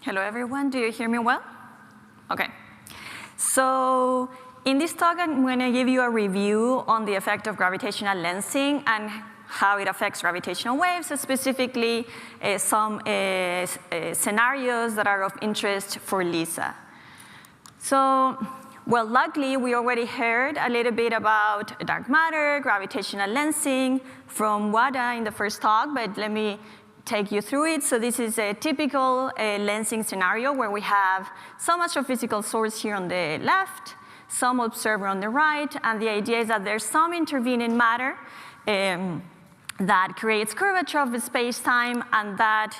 Hello, everyone. Do you hear me well? OK. So in this talk, I'm going to give you a review on the effect of gravitational lensing and how it affects gravitational waves, specifically some scenarios that are of interest for LISA. So, well, luckily, we already heard a little bit about dark matter, gravitational lensing from Wada in the first talk, but let me take you through it. So this is a typical lensing scenario where we have some astrophysical source here on the left, some observer on the right, and the idea is that there's some intervening matter that creates curvature of the space-time, and that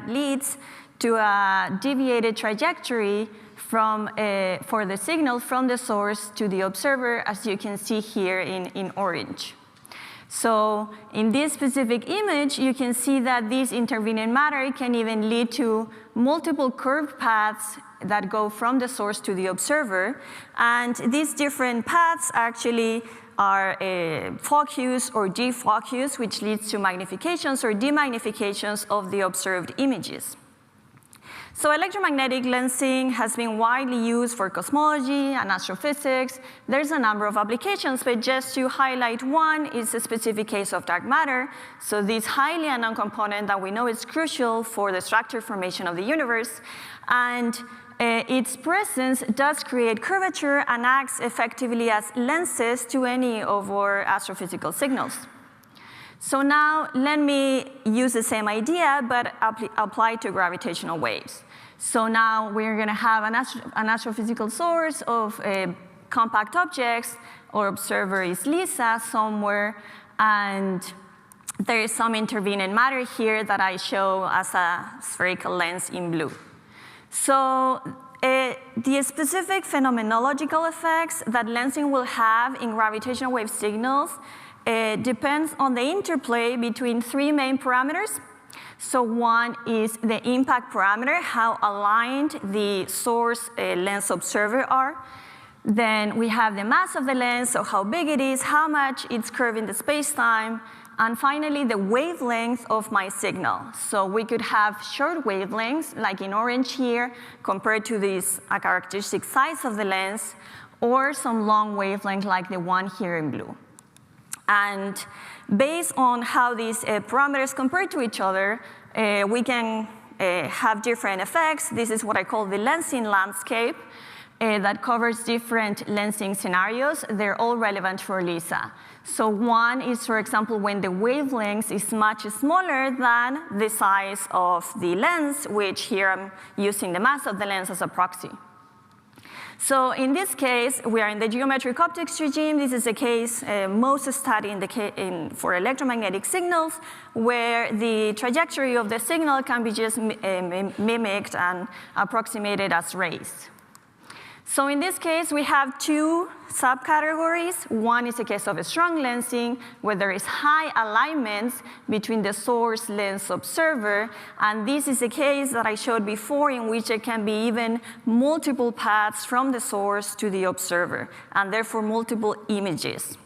leads to a deviated trajectory for the signal from the source to the observer, as you can see here in orange. So in this specific image, you can see that this intervening matter can even lead to multiple curved paths that go from the source to the observer. And these different paths actually are focus or defocus, which leads to magnifications or demagnifications of the observed images. So electromagnetic lensing has been widely used for cosmology and astrophysics. There's a number of applications, but just to highlight one is a specific case of dark matter. So this highly unknown component that we know is crucial for the structure formation of the universe. And its presence does create curvature and acts effectively as lenses to any of our astrophysical signals. So now let me use the same idea, but apply to gravitational waves. So now we're going to have an astrophysical source of compact objects. Our observer is LISA somewhere, and there is some intervening matter here that I show as a spherical lens in blue. So the specific phenomenological effects that lensing will have in gravitational wave signals depends on the interplay between three main parameters. So one is the impact parameter, how aligned the source lens observer are. Then we have the mass of the lens, so how big it is, how much it's curving the space-time, and finally the wavelength of my signal. So we could have short wavelengths, like in orange here, compared to this characteristic size of the lens, or some long wavelength like the one here in blue. And based on how these parameters compare to each other, we can have different effects. This is what I call the lensing landscape that covers different lensing scenarios. They're all relevant for LISA. So one is, for example, when the wavelength is much smaller than the size of the lens, which here I'm using the mass of the lens as a proxy. So in this case, we are in the geometric optics regime. This is a case most studied for electromagnetic signals, where the trajectory of the signal can be just mimicked and approximated as rays. So in this case, we have two subcategories. One is a case of a strong lensing, where there is high alignments between the source lens observer. And this is a case that I showed before, in which there can be even multiple paths from the source to the observer, and therefore multiple images.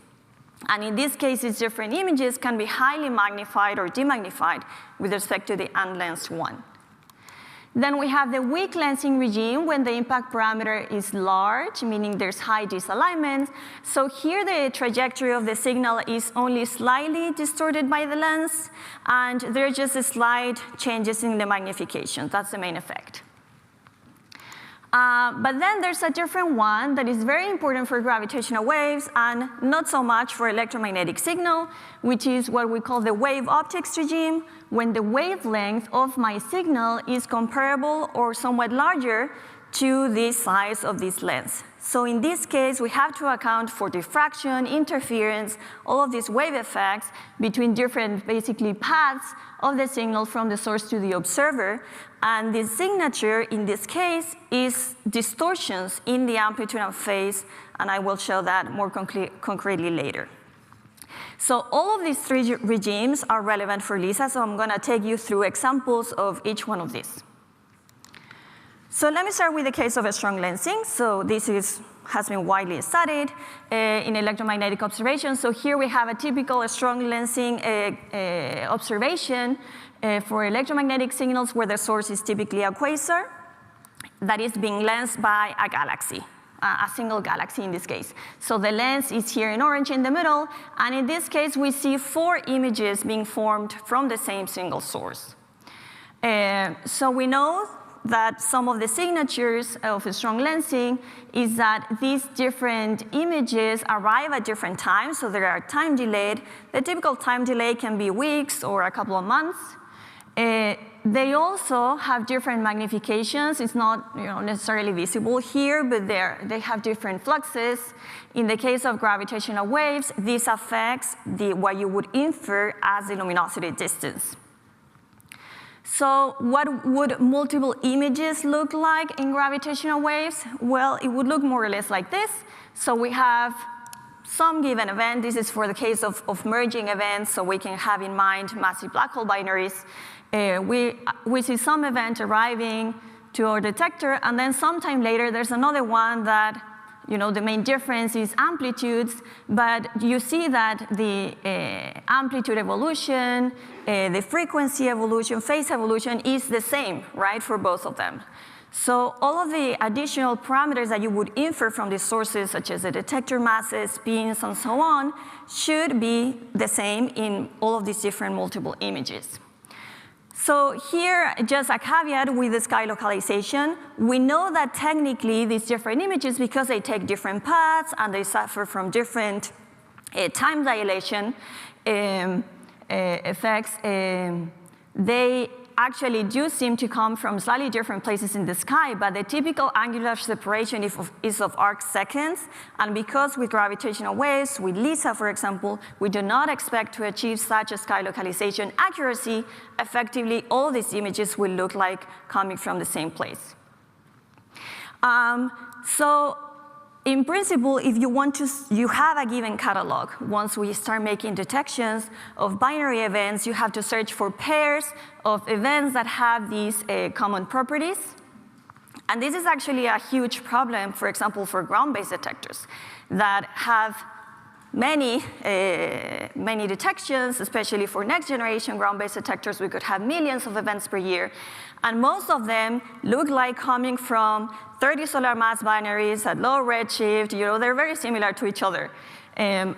And in this case, these different images can be highly magnified or demagnified with respect to the unlensed one. Then we have the weak lensing regime, when the impact parameter is large, meaning there's high disalignment. So here the trajectory of the signal is only slightly distorted by the lens, and there are just slight changes in the magnification. That's the main effect. But then there's a different one that is very important for gravitational waves and not so much for electromagnetic signal, which is what we call the wave optics regime, when the wavelength of my signal is comparable or somewhat larger to the size of this lens. So in this case, we have to account for diffraction, interference, all of these wave effects between different, basically, paths of the signal from the source to the observer. And the signature in this case is distortions in the amplitude and phase, and I will show that more concretely later. So all of these three regimes are relevant for LISA, so I'm going to take you through examples of each one of these. So let me start with the case of a strong lensing. So this has been widely studied in electromagnetic observation. So here we have a typical strong lensing observation for electromagnetic signals where the source is typically a quasar that is being lensed by a galaxy, a single galaxy in this case. So the lens is here in orange in the middle, and in this case we see 4 images being formed from the same single source. So we know that some of the signatures of strong lensing is that these different images arrive at different times, so they are time delayed. The typical time delay can be weeks or a couple of months. They also have different magnifications. It's not necessarily visible here, but they have different fluxes. In the case of gravitational waves, this affects what you would infer as the luminosity distance. So what would multiple images look like in gravitational waves? Well, it would look more or less like this. So we have some given event. This is for the case of merging events, so we can have in mind massive black hole binaries. We see some event arriving to our detector, and then sometime later there's another one that, the main difference is amplitudes, but you see that the amplitude evolution, the frequency evolution, phase evolution is the same, right, for both of them. So all of the additional parameters that you would infer from these sources, such as the detector masses, spins, and so on, should be the same in all of these different multiple images. So here, just a caveat with the sky localization. We know that technically these different images, because they take different paths and they suffer from different time dilation effects, they actually do seem to come from slightly different places in the sky, but the typical angular separation is of arc seconds, and because with gravitational waves, with LISA, for example, we do not expect to achieve such a sky localization accuracy, effectively all these images will look like coming from the same place. So in principle, if you have a given catalog. Once we start making detections of binary events, you have to search for pairs of events that have these common properties. And this is actually a huge problem, for example, for ground-based detectors that have many detections, especially for next generation ground-based detectors. We could have millions of events per year. And most of them look like coming from 30 solar mass binaries at low redshift. They're very similar to each other. And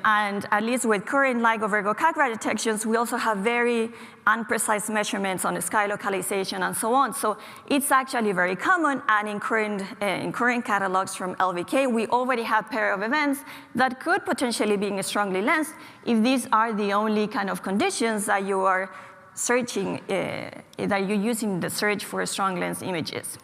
at least with current LIGO Virgo Cagra detections, we also have very unprecise measurements on the sky localization and so on. So it's actually very common, and in current catalogs from LVK, we already have pair of events that could potentially be strongly lensed if these are the only kind of conditions that you are searching, that you're using the search for strong lens images.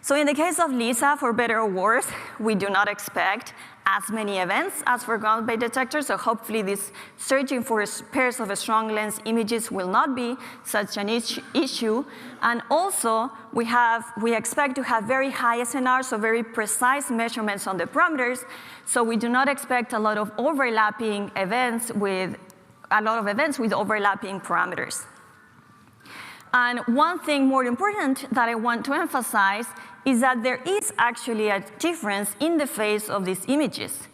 So in the case of LISA, for better or worse, we do not expect as many events as for ground-based detectors, so hopefully this searching for pairs of strong lens images will not be such an issue. And also, we expect to have very high SNR, so very precise measurements on the parameters, so we do not expect a lot of overlapping events with overlapping parameters. And one thing more important that I want to emphasize is that there is actually a difference in the phase of these images.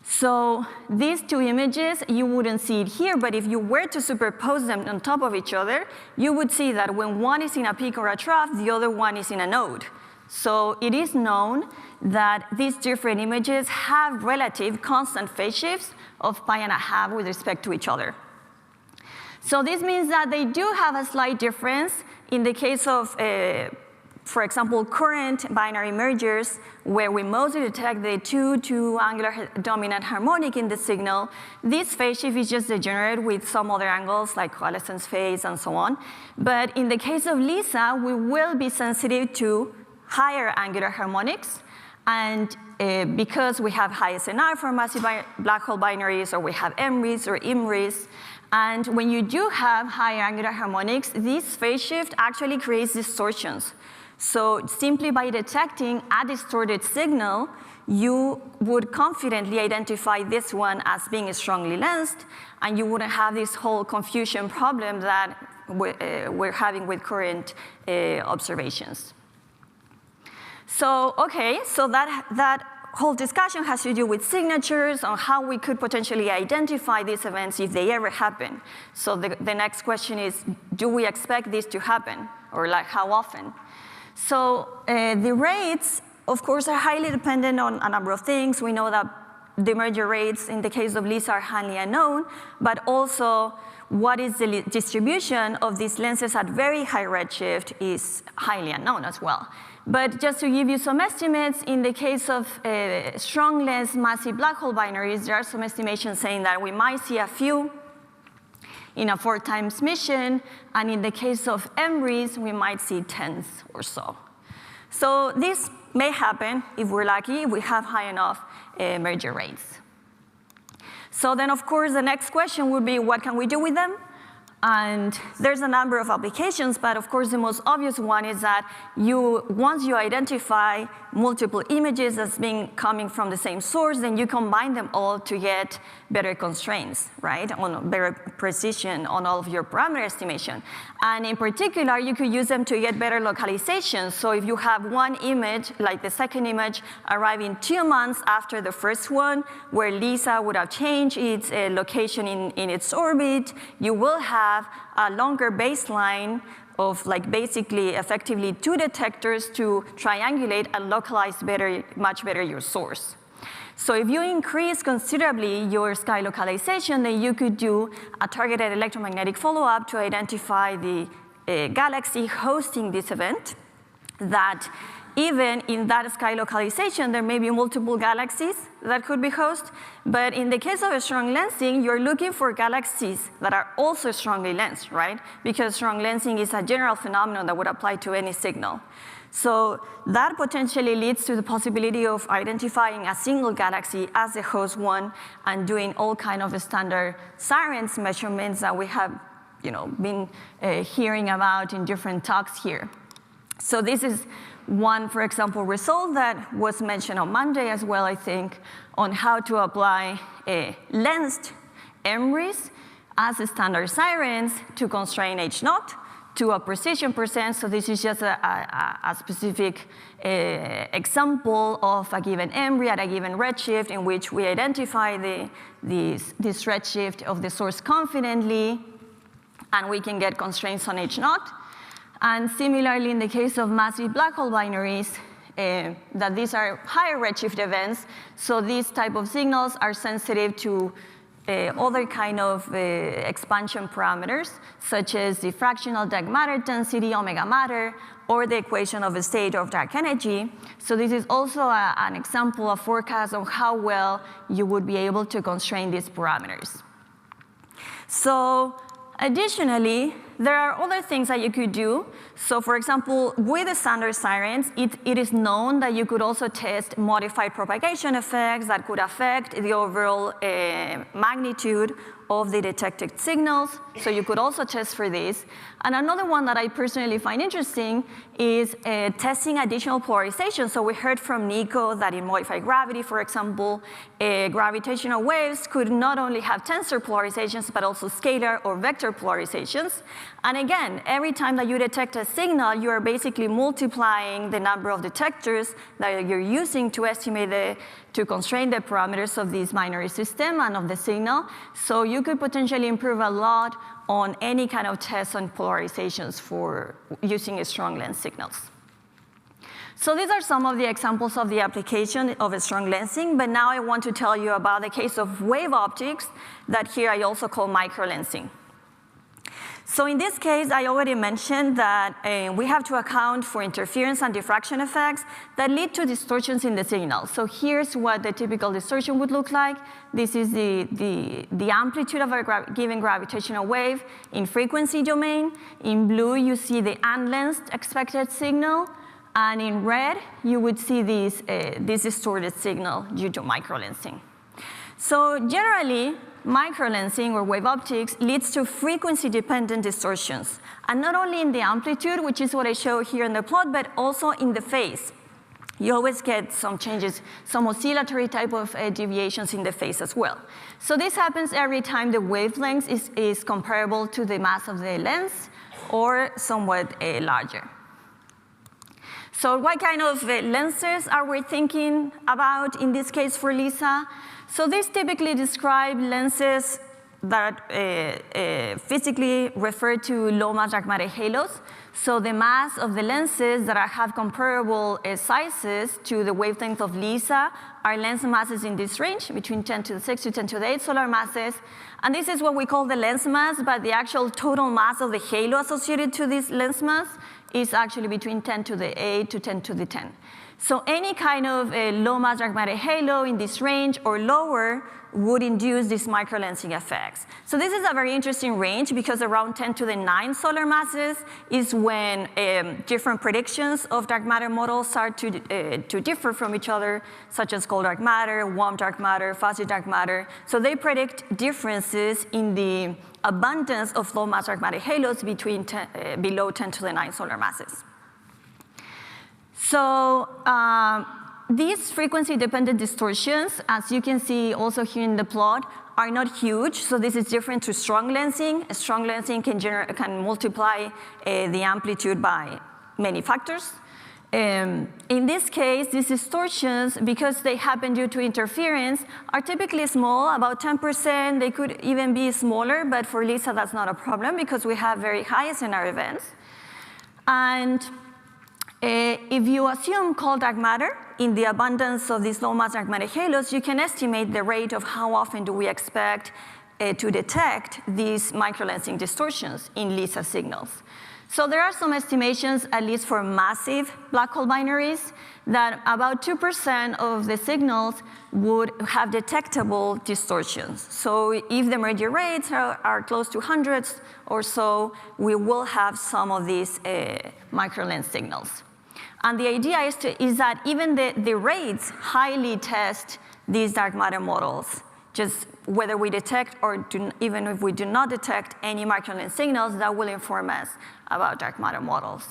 So these two images, you wouldn't see it here, but if you were to superpose them on top of each other, you would see that when one is in a peak or a trough, the other one is in a node. So it is known that these different images have relative constant phase shifts of pi½ with respect to each other. So this means that they do have a slight difference in the case of, for example, current binary mergers, where we mostly detect the two angular dominant harmonic in the signal. This phase shift is just degenerate with some other angles, like coalescence phase and so on. But in the case of LISA, we will be sensitive to higher angular harmonics. And because we have high SNR for massive black hole binaries, or we have MRIs or IMRIs, and when you do have higher angular harmonics, this phase shift actually creates distortions. So simply by detecting a distorted signal, you would confidently identify this one as being strongly lensed, and you wouldn't have this whole confusion problem that we're having with current observations. So, okay, so that whole discussion has to do with signatures on how we could potentially identify these events if they ever happen. So the next question is, do we expect this to happen, or like how often? So the rates, of course, are highly dependent on a number of things. We know that the merger rates in the case of LISA are highly unknown, but also what is the distribution of these lenses at very high redshift is highly unknown as well. But just to give you some estimates, in the case of strong lens massive black hole binaries, there are some estimations saying that we might see a few in a 4 times mission, and in the case of MRIs, we might see tens or so. So this may happen if we're lucky, if we have high enough merger rates. So then, of course, the next question would be, what can we do with them? And there's a number of applications, but of course the most obvious one is that once you identify multiple images as being coming from the same source, then you combine them all to get better constraints, right? On better precision on all of your parameter estimation. And in particular, you could use them to get better localization. So if you have one image, like the second image, arriving 2 months after the first one, where LISA would have changed its location in its orbit, you will have a longer baseline of basically effectively 2 detectors to triangulate and localize much better your source. So if you increase considerably your sky localization, then you could do a targeted electromagnetic follow-up to identify the galaxy hosting this event, that even in that sky localization, there may be multiple galaxies that could be host. But in the case of a strong lensing, you're looking for galaxies that are also strongly lensed, right? Because strong lensing is a general phenomenon that would apply to any signal. So that potentially leads to the possibility of identifying a single galaxy as the host one and doing all kind of standard sirens measurements that we have been hearing about in different talks here. So this is one, for example, result that was mentioned on Monday as well, I think, on how to apply lensed MRIs as standard sirens to constrain H0 to a precision %. So this is just a specific example of a given MRI at a given redshift in which we identify this redshift of the source confidently, and we can get constraints on H0. And similarly, in the case of massive black hole binaries, that these are higher redshift events, so these type of signals are sensitive to other kind of expansion parameters, such as the fractional dark matter density, omega matter, or the equation of a state of dark energy. So this is also an example of forecast of how well you would be able to constrain these parameters. So additionally, there are other things that you could do. So for example, with the standard sirens, it is known that you could also test modified propagation effects that could affect the overall magnitude of the detected signals. So you could also test for this. And another one that I personally find interesting is testing additional polarization. So we heard from Nico that in modified gravity, for example, gravitational waves could not only have tensor polarizations, but also scalar or vector polarizations. And again, every time that you detect a signal, you are basically multiplying the number of detectors that you're using to estimate to constrain the parameters of this binary system and of the signal. So you could potentially improve a lot on any kind of test on polarizations for using strong lens signals. So these are some of the examples of the application of a strong lensing, but now I want to tell you about the case of wave optics that here I also call microlensing. So in this case, I already mentioned that we have to account for interference and diffraction effects that lead to distortions in the signal. So here's what the typical distortion would look like. This is the amplitude of a given gravitational wave in frequency domain. In blue, you see the unlensed expected signal. And in red, you would see this distorted signal due to microlensing. So generally, microlensing or wave optics leads to frequency-dependent distortions. And not only in the amplitude, which is what I show here in the plot, but also in the phase. You always get some changes, some oscillatory type of deviations in the phase as well. So this happens every time the wavelength is comparable to the mass of the lens or somewhat larger. So what kind of lenses are we thinking about in this case for LISA? So these typically describe lenses that physically refer to low mass dark matter halos. So the mass of the lenses that have comparable sizes to the wavelength of LISA are lens masses in this range, between 10 to the 6 to 10 to the 8 solar masses. And this is what we call the lens mass, but the actual total mass of the halo associated to this lens mass is actually between 10 to the 8 to 10 to the 10. So any kind of low mass dark matter halo in this range or lower would induce these microlensing effects. So this is a very interesting range because around 10 to the 9 solar masses is when different predictions of dark matter models start to differ from each other, such as cold dark matter, warm dark matter, fuzzy dark matter. So they predict differences in the abundance of low mass dark matter halos between below 10 to the 9 solar masses. So these frequency-dependent distortions, as you can see also here in the plot, are not huge. So this is different to strong lensing. Strong lensing can multiply the amplitude by many factors. In this case, these distortions, because they happen due to interference, are typically small, about 10%. They could even be smaller, but for LISA, that's not a problem because we have very high SNR events. And if you assume cold dark matter in the abundance of these low mass dark matter halos, you can estimate the rate of how often do we expect to detect these microlensing distortions in LISA signals. So there are some estimations, at least for massive black hole binaries, that about 2% of the signals would have detectable distortions. So if the merger rates are close to hundreds or so, we will have some of these microlens signals. And the idea is that even the rates highly test these dark matter models, just whether we detect or even if we do not detect any microlens signals, that will inform us about dark matter models.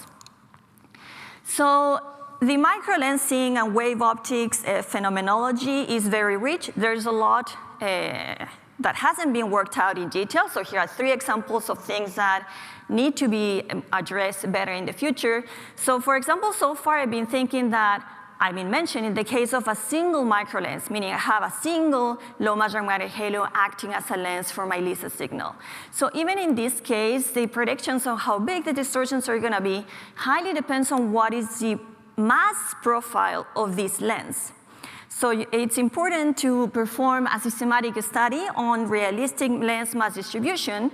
So the microlensing and wave optics phenomenology is very rich. There's a lot that hasn't been worked out in detail. So here are 3 examples of things that need to be addressed better in the future. So for example, so far I've been thinking that I've been mentioning the case of a single microlens, meaning I have a single low mass dark matter halo acting as a lens for my LISA signal. So even in this case, the predictions on how big the distortions are going to be highly depends on what is the mass profile of this lens. So it's important to perform a systematic study on realistic lens mass distribution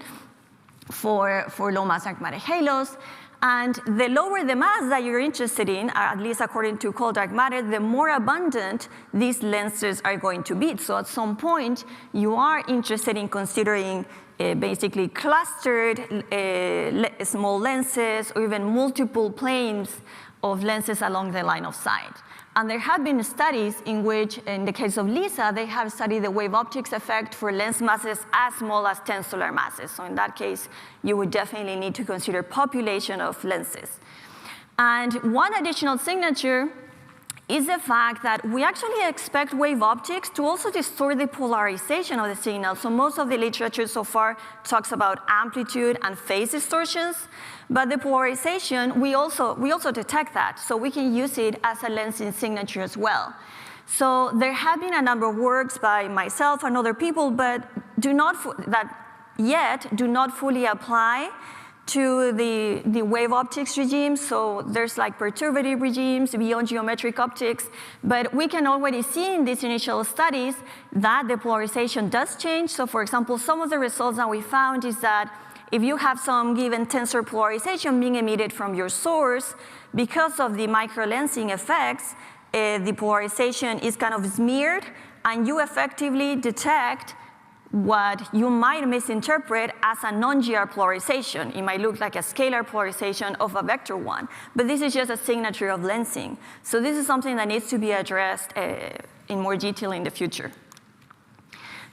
for low mass dark matter halos. And the lower the mass that you're interested in, at least according to cold dark matter, the more abundant these lenses are going to be. So at some point, you are interested in considering basically clustered small lenses or even multiple planes of lenses along the line of sight. And there have been studies in which, in the case of LISA, they have studied the wave optics effect for lens masses as small as 10 solar masses. So in that case, you would definitely need to consider population of lenses. And one additional signature is the fact that we actually expect wave optics to also distort the polarization of the signal. So most of the literature so far talks about amplitude and phase distortions, but the polarization, we also detect that. So we can use it as a lensing signature as well. So there have been a number of works by myself and other people, but do not fully apply to the wave optics regime. So there's like perturbative regimes beyond geometric optics, but we can already see in these initial studies that the polarization does change. So for example, some of the results that we found is that if you have some given tensor polarization being emitted from your source, because of the microlensing effects, the polarization is kind of smeared, and you effectively detect what you might misinterpret as a non-GR polarization. It might look like a scalar polarization of a vector one, but this is just a signature of lensing. So this is something that needs to be addressed in more detail in the future.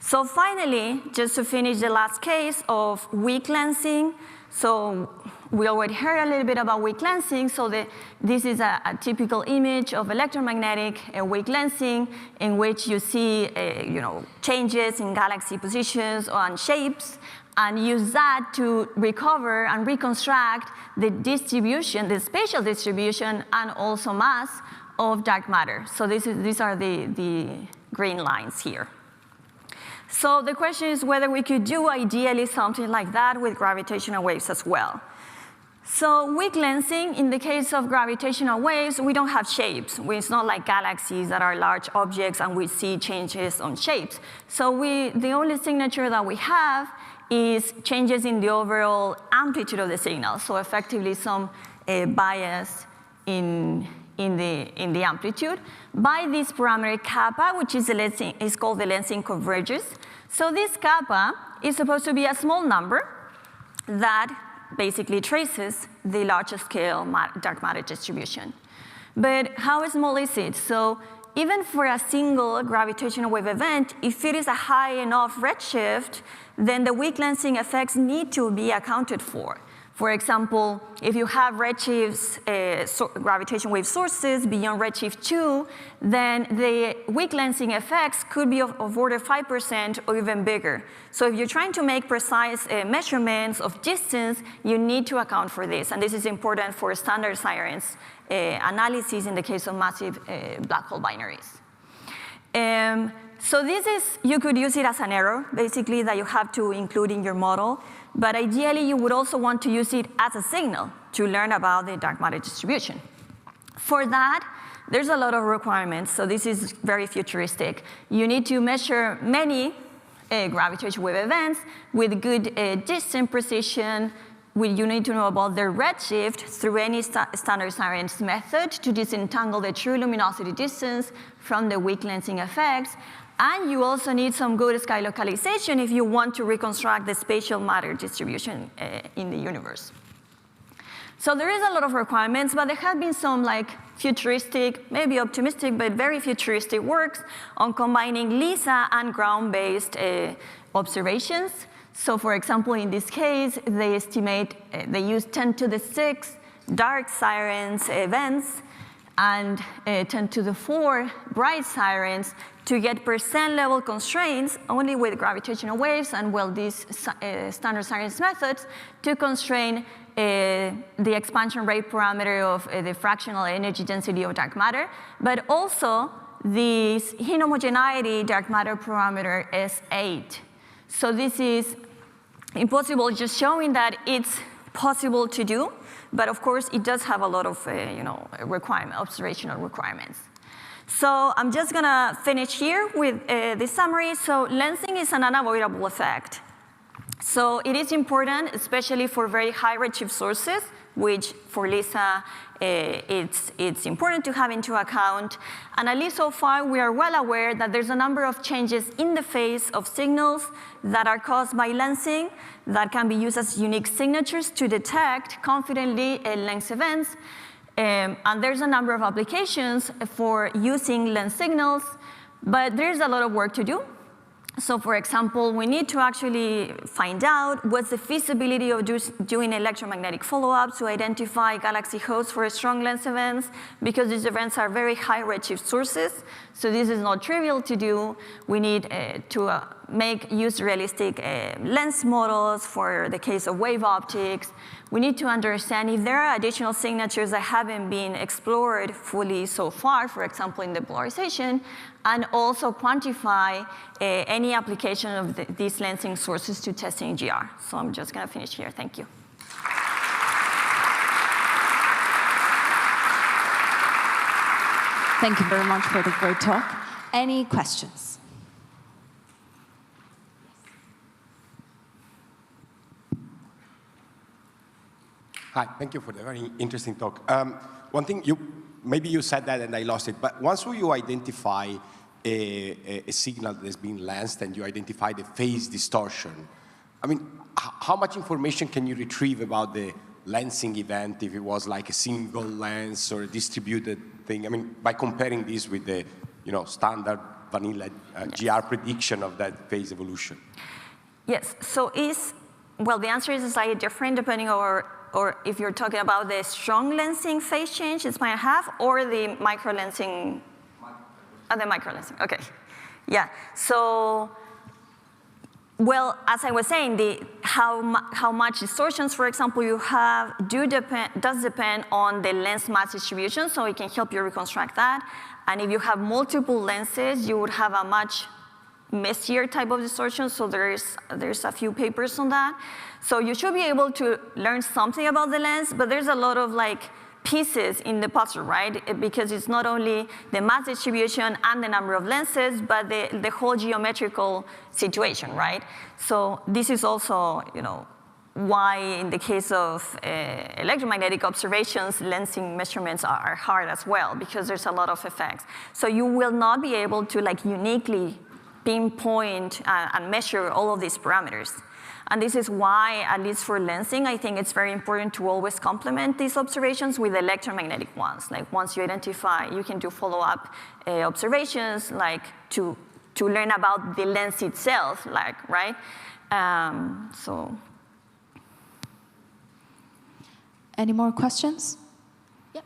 So finally, just to finish the last case of weak lensing, so we already heard a little bit about weak lensing. So this is a typical image of electromagnetic weak lensing in which you see changes in galaxy positions and shapes. and use that to recover and reconstruct the distribution, the spatial distribution, and also mass of dark matter. So these are the green lines here. So the question is whether we could do ideally something like that with gravitational waves as well. So weak lensing, in the case of gravitational waves, we don't have shapes. It's not like galaxies that are large objects and we see changes on shapes. So the only signature that we have is changes in the overall amplitude of the signal. So effectively some bias in the amplitude by this parameter kappa, which is called the lensing convergence. So this kappa is supposed to be a small number that basically traces the larger scale dark matter distribution. But how small is it? So even for a single gravitational wave event, if it is a high enough redshift, then the weak lensing effects need to be accounted for. For example, if you have redshifts, gravitational wave sources beyond redshift 2, then the weak lensing effects could be of order 5% or even bigger. So if you're trying to make precise measurements of distance, you need to account for this. And this is important for standard science analysis in the case of massive black hole binaries. So this is, you could use it as an error, basically, that you have to include in your model. But ideally, you would also want to use it as a signal to learn about the dark matter distribution. For that, there's a lot of requirements. So this is very futuristic. You need to measure many gravitational wave events with good distance precision. You need to know about their redshift through any standard science method to disentangle the true luminosity distance from the weak lensing effects. And you also need some good sky localization if you want to reconstruct the spatial matter distribution in the universe. So there is a lot of requirements, but there have been some futuristic, maybe optimistic, but very futuristic works on combining LISA and ground-based observations. So for example, in this case, they estimate, they use 10 to the 6 dark sirens events and 10 to the 4 bright sirens to get percent level constraints only with gravitational waves and these standard science methods to constrain the expansion rate parameter of the fractional energy density of dark matter, but also this inhomogeneity dark matter parameter S8. So this is impossible, just showing that it's possible to do, but of course it does have a lot of observational requirements. So I'm just going to finish here with this summary. So lensing is an unavoidable effect. So it is important, especially for very high redshift sources, which for LISA, it's important to have into account. And at least so far, we are well aware that there's a number of changes in the phase of signals that are caused by lensing that can be used as unique signatures to detect confidently lens events. And there's a number of applications for using lens signals, but there's a lot of work to do. So for example, we need to actually find out what's the feasibility of doing electromagnetic follow-ups to identify galaxy hosts for strong lens events, because these events are very high redshift sources. So this is not trivial to do. We need to use realistic lens models for the case of wave optics. We need to understand if there are additional signatures that haven't been explored fully so far, for example, in the polarization, and also quantify any application of these lensing sources to testing GR. So I'm just going to finish here. Thank you. Thank you very much for the great talk. Any questions? Hi, thank you for the very interesting talk. One thing, maybe you said that and I lost it, but once you identify a signal that has been lensed and you identify the phase distortion, I mean, how much information can you retrieve about the lensing event if it was like a single lens or a distributed thing? I mean, by comparing this with the standard vanilla GR prediction of that phase evolution. Yes, so the answer is slightly different depending on or if you're talking about the strong lensing phase change, it's 1.5, or the micro lensing, the micro lensing, okay. Yeah, so well, as I was saying, how much distortions, for example, you have does depend on the lens mass distribution, so it can help you reconstruct that. And if you have multiple lenses, you would have a much messier type of distortion, so there's a few papers on that. So you should be able to learn something about the lens, but there's a lot of pieces in the puzzle, right? Because it's not only the mass distribution and the number of lenses, but the whole geometrical situation, right? So this is also, why in the case of electromagnetic observations, lensing measurements are hard as well, because there's a lot of effects. So you will not be able to uniquely pinpoint and measure all of these parameters. And this is why, at least for lensing, I think it's very important to always complement these observations with electromagnetic ones. Once you identify, you can do follow-up observations, to learn about the lens itself, right? So. Any more questions? Yep.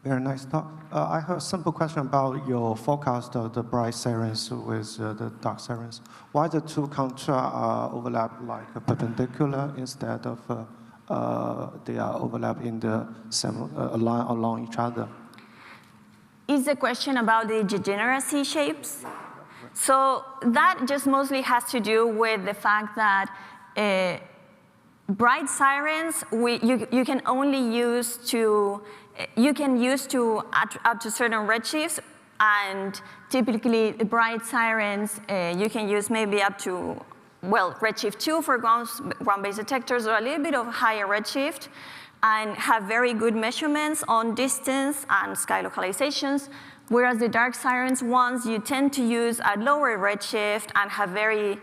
Very nice talk. I have a simple question about your forecast of the bright sirens with the dark sirens. Why the two contra overlap perpendicular instead of they are overlapping the same line along each other? Is the question about the degeneracy shapes? So that just mostly has to do with the fact that bright sirens, you can only use up to certain redshifts, and typically the bright sirens you can use maybe up to, redshift 2 for ground-based detectors, or a little bit of higher redshift, and have very good measurements on distance and sky localizations, whereas the dark sirens ones you tend to use at lower redshift and have very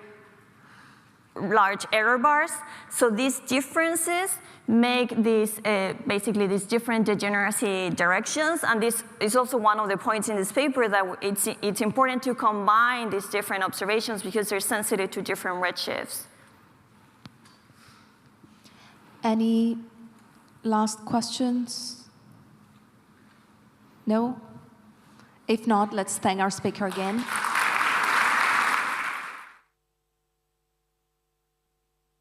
large error bars. So these differences make these basically these different degeneracy directions, and this is also one of the points in this paper that it's important to combine these different observations because they're sensitive to different redshifts. Any last questions? No? If not, let's thank our speaker again.